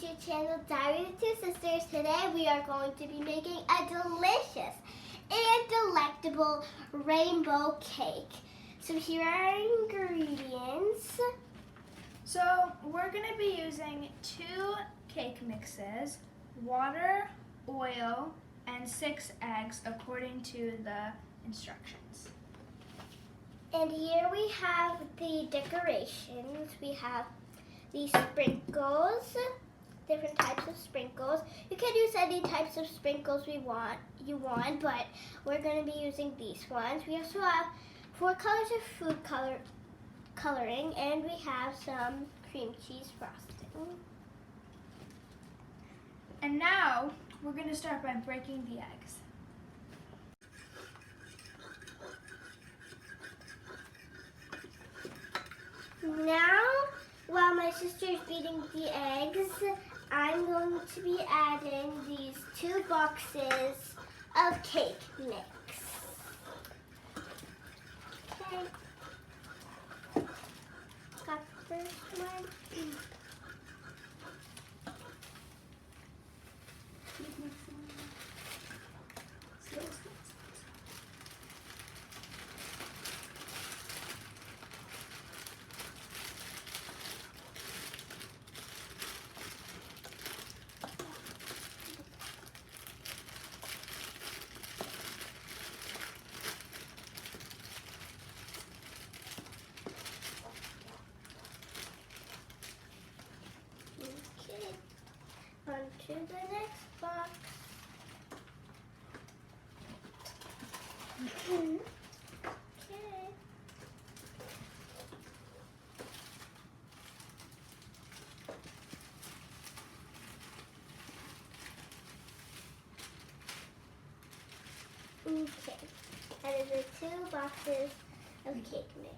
YouTube channel, Diary of Two Sisters. Today we are going to be making a delicious and delectable rainbow cake. So here are our ingredients. So we're going to be using 2 cake mixes, water, oil, and 6 eggs according to the instructions. And here we have the decorations. We have these sprinkles, different types of sprinkles. You can use any types of sprinkles you want, but we're going to be using these ones. We also have 4 colors of food coloring, and we have some cream cheese frosting. And now we're going to start by breaking the eggs. Now, while my sister is beating the eggs, I'm going to be adding these 2 boxes of cake mix. Okay. Got the first one. On to the next box. Okay. Okay. That is the 2 boxes of cake mix.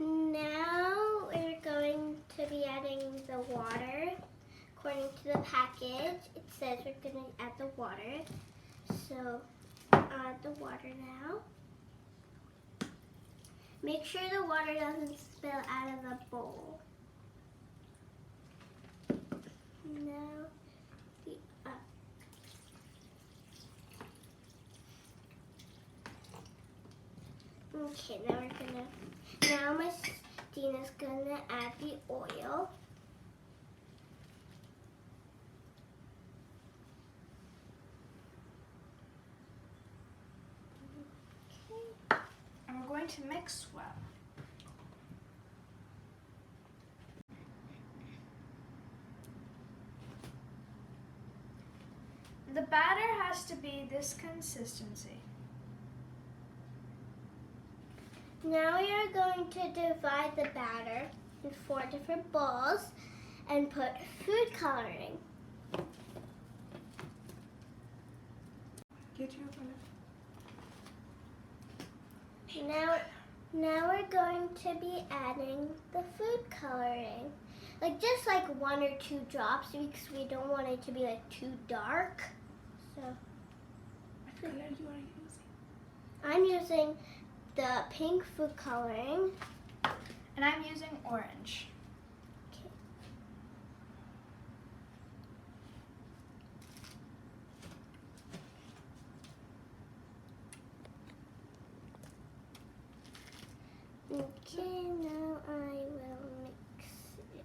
Now we're going to be adding the water. According to the package, it says we're going to add the water. So add the water now. Make sure the water doesn't spill out of the bowl. Now the Okay, now Miss Dina's gonna add the oil. Okay. And we're going to mix well. The batter has to be this consistency. Now we are going to divide the batter in 4 different bowls and put food coloring. Now we're going to be adding the food coloring. Just like 1 or 2 drops because we don't want it to be too dark. So What color you are using? I'm using the pink food coloring. And I'm using orange. Okay, now I will mix it.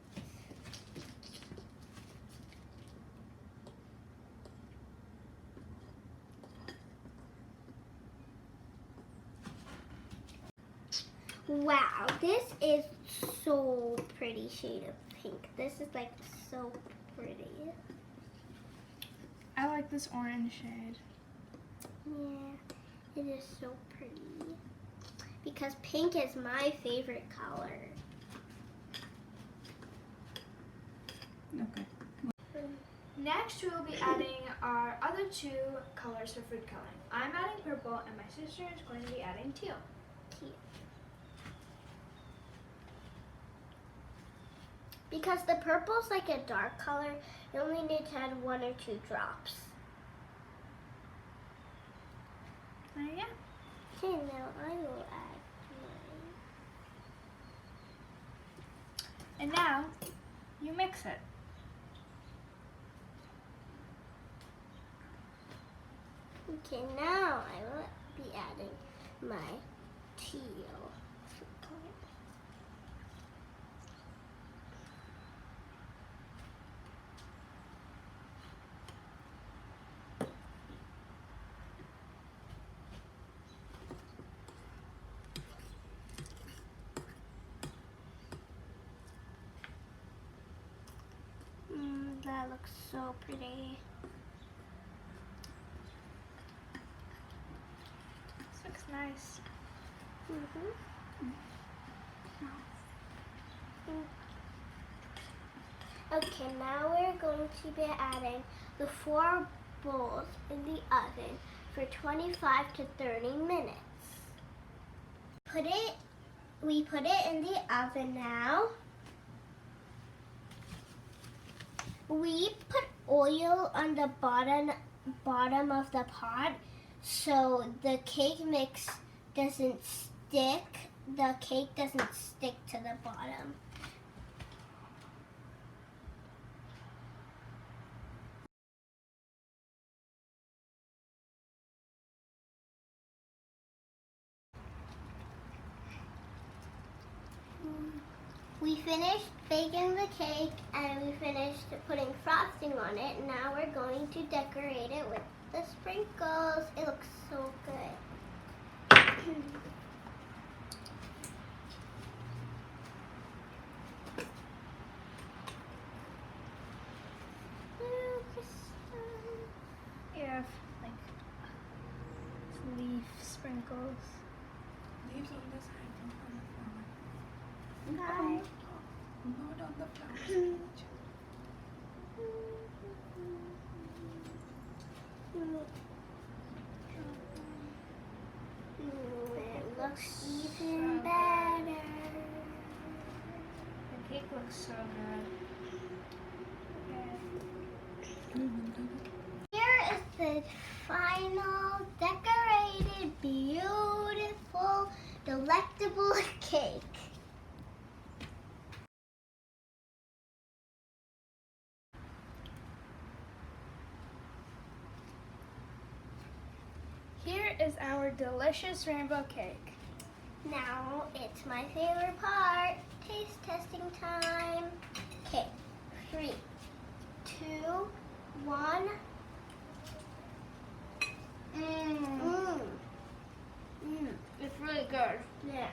Wow, this is so pretty shade of pink. This is so pretty. I like this orange shade. Yeah, it is so pretty. Because pink is my favorite color. Okay. Next, we will be adding our other 2 colors for food coloring. I'm adding purple, and my sister is going to be adding teal. Because the purple's a dark color, you only need to add 1 or 2 drops. Yeah. Okay, now I will add mine. And now you mix it. Okay, now I will be adding my teal. That looks so pretty. This looks nice. Okay, now we're going to be adding the 4 bowls in the oven for 25 to 30 minutes. We put it in the oven now. We put oil on the bottom of the pot so the cake mix doesn't stick. The cake doesn't stick to the bottom. We finished baking the cake and we finished putting frosting on it. Now we're going to decorate it with the sprinkles. It looks so good. Ooh, Kristen. You have like leaf sprinkles. Leaves on the side, not on the flower. Bye. Not on the flower. It looks even better. The cake looks so good. Okay. Here is the final decorated, beautiful, delectable cake. Here is our delicious rainbow cake. Now it's my favorite part. Taste testing time. Okay, 3, 2, 1. It's really good. Yeah.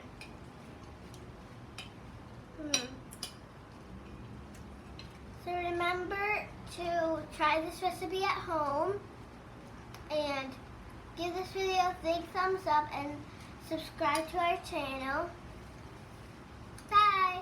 So remember to try this recipe at home and give this video a big thumbs up and subscribe to our channel. Bye.